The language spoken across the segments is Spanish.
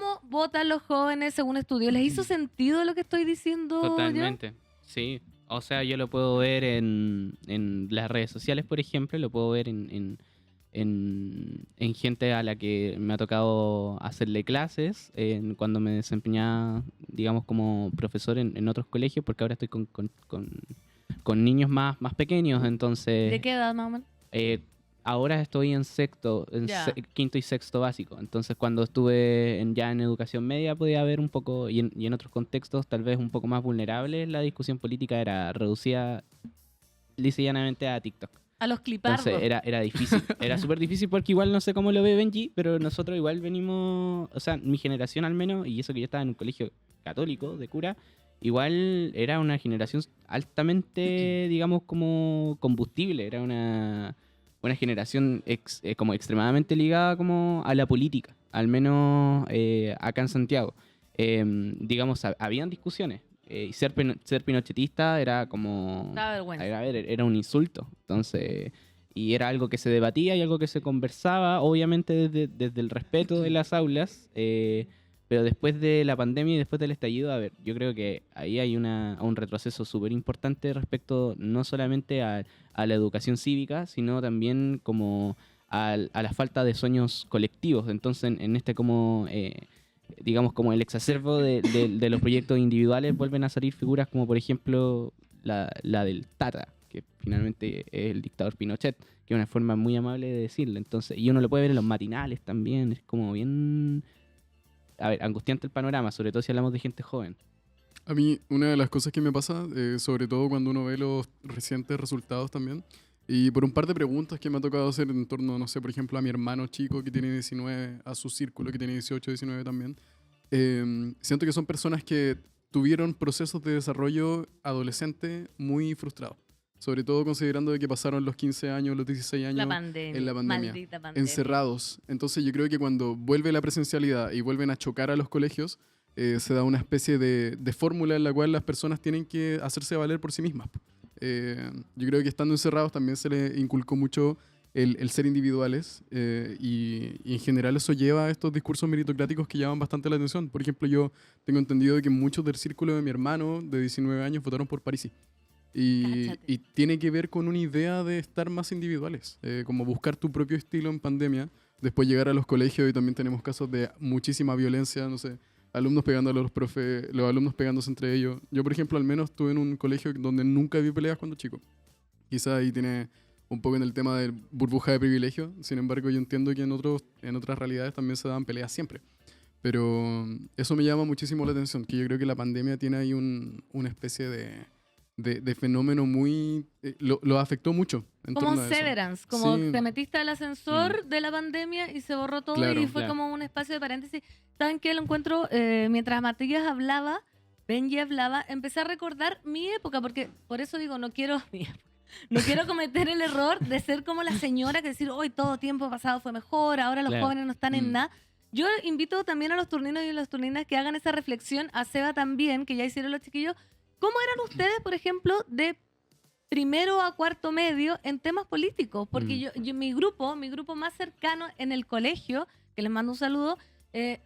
cómo votan los jóvenes según estudios. ¿Les hizo sentido lo que estoy diciendo yo? Totalmente, sí. O sea, yo lo puedo ver en las redes sociales, por ejemplo, lo puedo ver en gente a la que me ha tocado hacerle clases, cuando me desempeñaba, digamos, como profesor en otros colegios, porque ahora estoy con niños más pequeños, entonces... ¿De qué edad, más o menos? Ahora estoy en sexto, Ya. quinto y sexto básico. Entonces, cuando estuve ya en educación media, podía haber un poco, y en otros contextos, tal vez un poco más vulnerables, la discusión política era reducida lisa y llanamente a TikTok. A los Entonces, clipardos. era difícil. Era súper difícil porque igual no sé cómo lo ve Benji, pero nosotros igual venimos, o sea, mi generación al menos, y eso que yo estaba en un colegio católico de cura, igual era una generación altamente, digamos, como combustible. Era una generación como extremadamente ligada como a la política, al menos acá en Santiago. Digamos, habían discusiones. Y ser pinochetista era como... Da vergüenza. A ver, era un insulto. Entonces, y era algo que se debatía y algo que se conversaba, obviamente desde el respeto de las aulas. Pero después de la pandemia y después del estallido, a ver, yo creo que ahí hay un retroceso súper importante respecto no solamente a la educación cívica, sino también como a la falta de sueños colectivos. Entonces, en este como, digamos, como el exacerbo de los proyectos individuales, vuelven a salir figuras como, por ejemplo, la del Tata, que finalmente es el dictador Pinochet, que es una forma muy amable de decirlo. Entonces, y uno lo puede ver en los matinales también, es como bien... A ver, angustiante el panorama, sobre todo si hablamos de gente joven. A mí, una de las cosas que me pasa, sobre todo cuando uno ve los recientes resultados también, y por un par de preguntas que me ha tocado hacer en torno, no sé, por ejemplo, a mi hermano chico que tiene 19, a su círculo que tiene 18, 19 también, siento que son personas que tuvieron procesos de desarrollo adolescente muy frustrados. Sobre todo considerando de que pasaron los 15 años, los 16 años La pandemia. en la pandemia, Maldita pandemia. encerrados. Entonces yo creo que cuando vuelve la presencialidad y vuelven a chocar a los colegios, se da una especie de fórmula en la cual las personas tienen que hacerse valer por sí mismas. Yo creo que estando encerrados también se les inculcó mucho el ser individuales, y en general eso lleva a estos discursos meritocráticos que llaman bastante la atención. Por ejemplo, yo tengo entendido que muchos del círculo de mi hermano de 19 años votaron por Parisi. Cáchate. Y tiene que ver con una idea de estar más individuales, como buscar tu propio estilo en pandemia, después llegar a los colegios y también tenemos casos de muchísima violencia, no sé, alumnos pegándole a los profes, los alumnos pegándose entre ellos. Yo, por ejemplo, al menos estuve en un colegio donde nunca vi peleas cuando chico. Quizá ahí tiene un poco en el tema de burbuja de privilegio, sin embargo yo entiendo que en otras realidades también se dan peleas siempre. Pero eso me llama muchísimo la atención, que yo creo que la pandemia tiene ahí una especie de fenómeno muy... lo afectó mucho en Como torno un a eso. severance, como Sí, te metiste al ascensor de la pandemia y se borró todo Claro, y fue claro. como un espacio de paréntesis. ¿Saben qué? Lo encuentro, mientras Matías hablaba, Benji hablaba, empecé a recordar mi época, porque por eso digo, no quiero no quiero cometer el error de ser como la señora que decir, hoy todo tiempo pasado fue mejor, ahora los Claro. jóvenes no están en nada. Yo invito también a los turninos y las turninas que hagan esa reflexión, a Seba también, que ya hicieron los chiquillos. ¿Cómo eran ustedes, por ejemplo, de primero a cuarto medio en temas políticos? Porque mi grupo más cercano en el colegio, que les mando un saludo,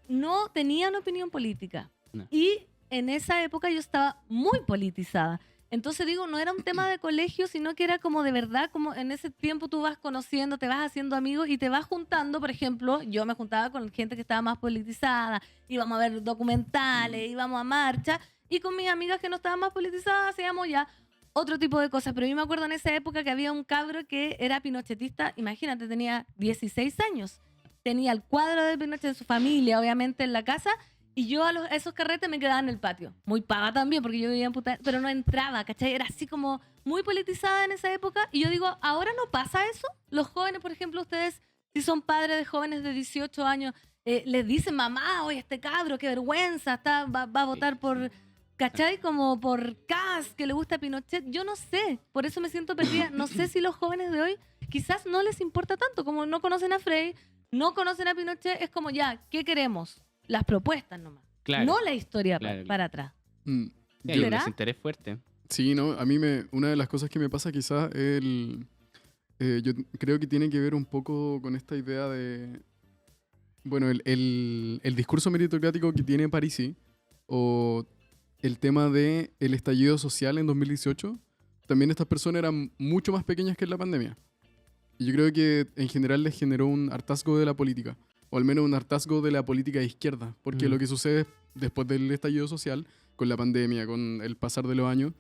no tenía una opinión política. No. Y en esa época yo estaba muy politizada. Entonces digo, no era un tema de colegio, sino que era como de verdad, como en ese tiempo tú vas conociendo, te vas haciendo amigos y te vas juntando. Por ejemplo, yo me juntaba con gente que estaba más politizada, íbamos a ver documentales, íbamos a marcha, y con mis amigas que no estaban más politizadas hacíamos ya otro tipo de cosas. Pero yo me acuerdo en esa época que había un cabro que era pinochetista, imagínate, tenía 16 años. Tenía el cuadro de Pinochet en su familia, obviamente, en la casa, y yo a esos carretes me quedaba en el patio. Muy paga también, porque yo vivía en puta, pero no entraba, ¿cachai? Era así como muy politizada en esa época. Y yo digo, ¿ahora no pasa eso? Los jóvenes, por ejemplo, ustedes, si son padres de jóvenes de 18 años, les dicen, mamá, oye, este cabro, qué vergüenza, va a votar por... ¿Cachai? Como por Kass, que le gusta a Pinochet. Yo no sé, por eso me siento perdida. No sé si los jóvenes de hoy quizás no les importa tanto, como no conocen a Frey, no conocen a Pinochet, es como ya, ¿qué queremos? Las propuestas nomás. Claro. No la historia Claro. para atrás. Mm. Sí, hay un ¿Será? desinterés fuerte. Sí, no, a mí una de las cosas que me pasa quizás es yo creo que tiene que ver un poco con esta idea Bueno, el discurso meritocrático que tiene Parisi, o el tema del estallido social en 2018, también estas personas eran mucho más pequeñas que en la pandemia. Y yo creo que en general les generó un hartazgo de la política, o al menos un hartazgo de la política de izquierda, porque lo que sucede después del estallido social, con la pandemia, con el pasar de los años,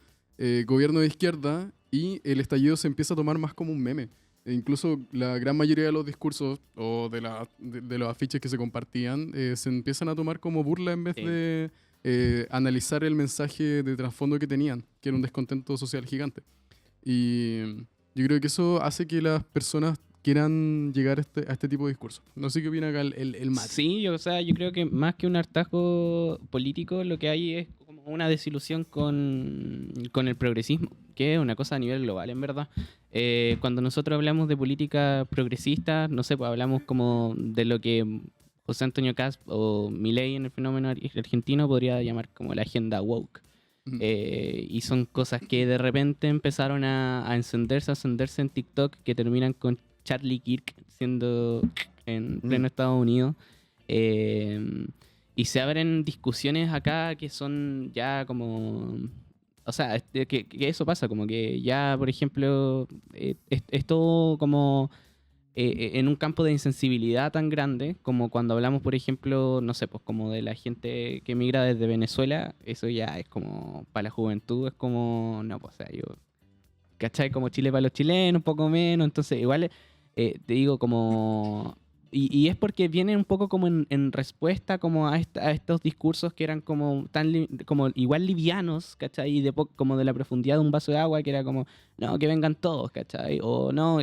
gobierno de izquierda, y el estallido se empieza a tomar más como un meme. E incluso la gran mayoría de los discursos o de los afiches que se compartían se empiezan a tomar como burla en vez de analizar el mensaje de trasfondo que tenían, que era un descontento social gigante. Y yo creo que eso hace que las personas quieran llegar a este tipo de discursos. No sé qué opina acá el Mati. Sí, yo creo que más que un hartazgo político, lo que hay es como una desilusión con el progresismo, que es una cosa a nivel global, en verdad. Cuando nosotros hablamos de política progresista, no sé, pues hablamos como de lo que José Antonio Cast o Milei en el fenómeno argentino podría llamar como la agenda woke. Y son cosas que de repente empezaron a encenderse en TikTok, que terminan con Charlie Kirk siendo en pleno Estados Unidos. Y se abren discusiones acá que son ya como... O sea, que eso pasa, como que ya, por ejemplo, es todo como en un campo de insensibilidad tan grande como cuando hablamos, por ejemplo, no sé, pues como de la gente que emigra desde Venezuela. Eso ya es como, para la juventud, es como, no, pues, o sea, yo, ¿cachai? Como Chile para los chilenos, un poco menos. Entonces, igual, te digo, como... Y es porque viene un poco como en respuesta como a estos discursos que eran como como igual livianos, ¿cachai? Y como de la profundidad de un vaso de agua, que era como, no, que vengan todos, ¿cachai? O no,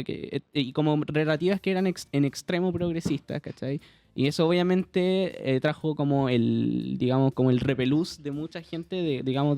y como narrativas que eran en extremo progresistas, ¿cachai? Y eso obviamente trajo como digamos, como el repelús de mucha gente, digamos,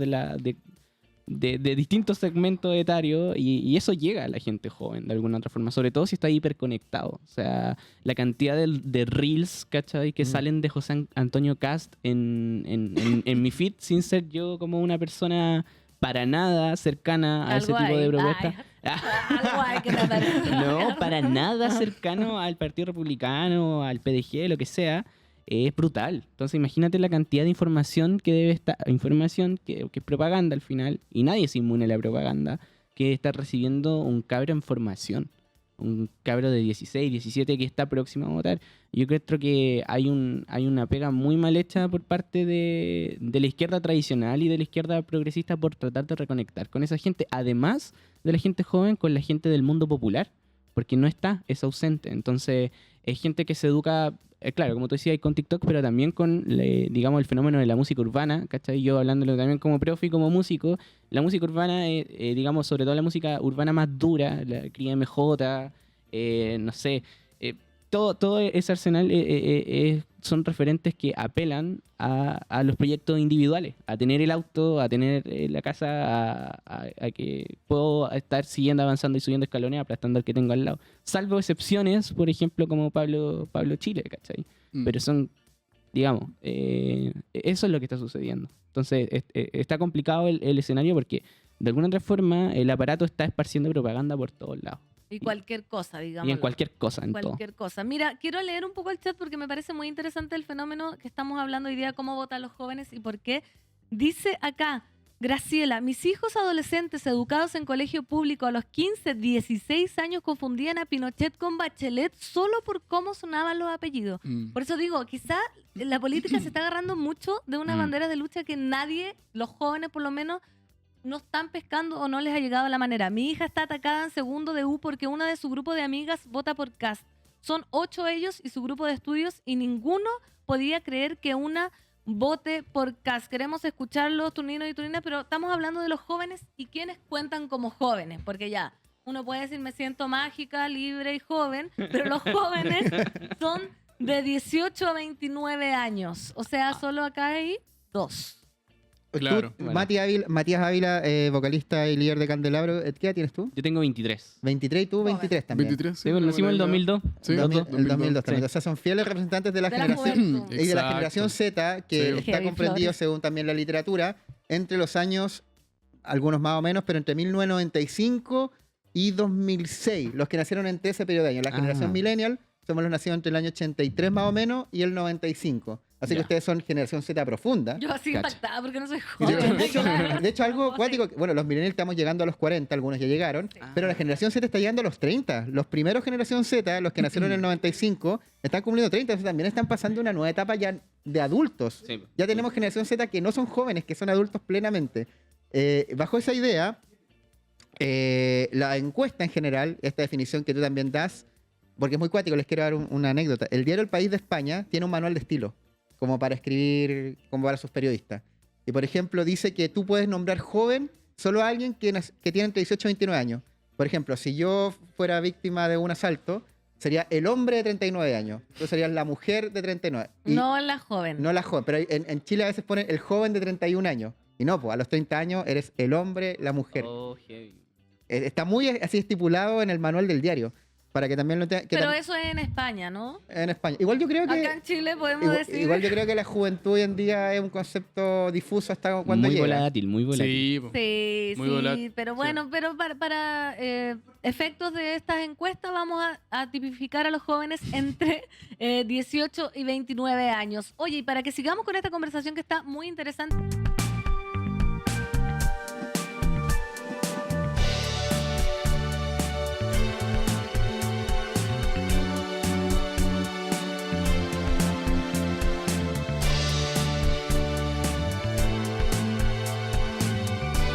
de distintos segmentos etarios, y eso llega a la gente joven de alguna otra forma, sobre todo si está hiperconectado. O sea, la cantidad de reels, ¿cachai? Que salen de José Antonio Cast en mi feed, sin ser yo como una persona para nada cercana a ese tipo de propuestas. Algo hay que tratar. No, para nada cercano al Partido Republicano, al PDG, lo que sea. Es brutal. Entonces imagínate la cantidad de información que debe estar, información que es propaganda al final, y nadie es inmune a la propaganda, que está recibiendo un cabro en formación, un cabro de 16, 17 que está próximo a votar. Yo creo que hay una pega muy mal hecha por parte de la izquierda tradicional y de la izquierda progresista por tratar de reconectar con esa gente, además de la gente joven, con la gente del mundo popular, porque no está, es ausente. Entonces es gente que se educa, claro, como tú decías, con TikTok, pero también con, digamos, el fenómeno de la música urbana, ¿cachai? Yo hablándolo también como profe y como músico, la música urbana, digamos, sobre todo la música urbana más dura, la cría MJ, no sé, todo ese arsenal son referentes que apelan a los proyectos individuales, a tener el auto, a tener la casa, a que puedo estar siguiendo avanzando y subiendo escalones aplastando al que tengo al lado. Salvo excepciones, por ejemplo, como Pablo Chile, ¿cachai? Pero son, digamos, eso es lo que está sucediendo. Entonces, está complicado el escenario porque, de alguna otra forma, el aparato está esparciendo propaganda por todos lados. Y cualquier cosa, digamos. Y en cualquier cosa, en cualquier todo. cosa. Mira, quiero leer un poco el chat porque me parece muy interesante el fenómeno que estamos hablando hoy día, cómo votan los jóvenes y por qué. Dice acá, Graciela, mis hijos adolescentes educados en colegio público a los 15, 16 años confundían a Pinochet con Bachelet solo por cómo sonaban los apellidos. Por eso digo, quizá la política se está agarrando mucho de una bandera de lucha que nadie, los jóvenes por lo menos, no están pescando o no les ha llegado a la manera. Mi hija está atacada en segundo de U porque una de su grupo de amigas vota por Kast. Son 8 ellos y su grupo de estudios y ninguno podía creer que una vote por Kast. Queremos escucharlos, Turnino y Turnina, pero estamos hablando de los jóvenes y quienes cuentan como jóvenes, porque ya, uno puede decir me siento mágica, libre y joven, pero los jóvenes son de 18 a 29 años. O sea, solo acá hay 2. Claro. Tú, Matías Ávila, vocalista y líder de Candelabro, ¿qué edad tienes tú? Yo tengo 23. 23 y tú 23 también. 23, sí. Sí, nacimos en el 2002. Sí, El 2002 también. Sí. O sea, son fieles representantes de la De la generación juventud. y de la Exacto. generación Z, que Sí. está Heavy comprendido, Flores. según también la literatura, entre los años, algunos más o menos, pero entre 1995 y 2006, los que nacieron entre ese periodo de años. La generación millennial somos los nacidos entre el año 83 más o menos y el 95. Así que Ya. ustedes son generación Z profunda. Yo así Cacha. impactada porque no soy Y joven. de hecho, algo Sí. cuático, bueno, los millennials estamos llegando a los 40, algunos ya llegaron, pero la generación Z está llegando a los 30. Los primeros generación Z, los que nacieron en el 95, están cumpliendo 30, entonces también están pasando una nueva etapa ya de adultos. Sí. Ya tenemos generación Z que no son jóvenes, que son adultos plenamente. Bajo esa idea, la encuesta en general, esta definición que tú también das, porque es muy cuático, les quiero dar una anécdota. El diario El País de España tiene un manual de estilo, como para escribir, como para sus periodistas. Y por ejemplo, dice que tú puedes nombrar joven solo a alguien que tiene entre 18 y 29 años. Por ejemplo, si yo fuera víctima de un asalto, sería el hombre de 39 años. Tú serías la mujer de 39. Y No la joven. no la joven. Pero en Chile a veces ponen el joven de 31 años. Y no, pues a los 30 años eres el hombre, la mujer. Oh, heavy. Está muy así estipulado en el manual del diario. Para que también lo tengan. Pero eso es en España, ¿no? En España. Igual yo creo que. Acá en Chile podemos Igual, decir... igual yo creo que la juventud hoy en día es un concepto difuso hasta cuando Muy llega. volátil, muy volátil. Sí, po. Sí, Muy sí, volátil, pero sí. bueno, pero para efectos de estas encuestas vamos a tipificar a los jóvenes entre 18 y 29 años. Oye, y para que sigamos con esta conversación que está muy interesante,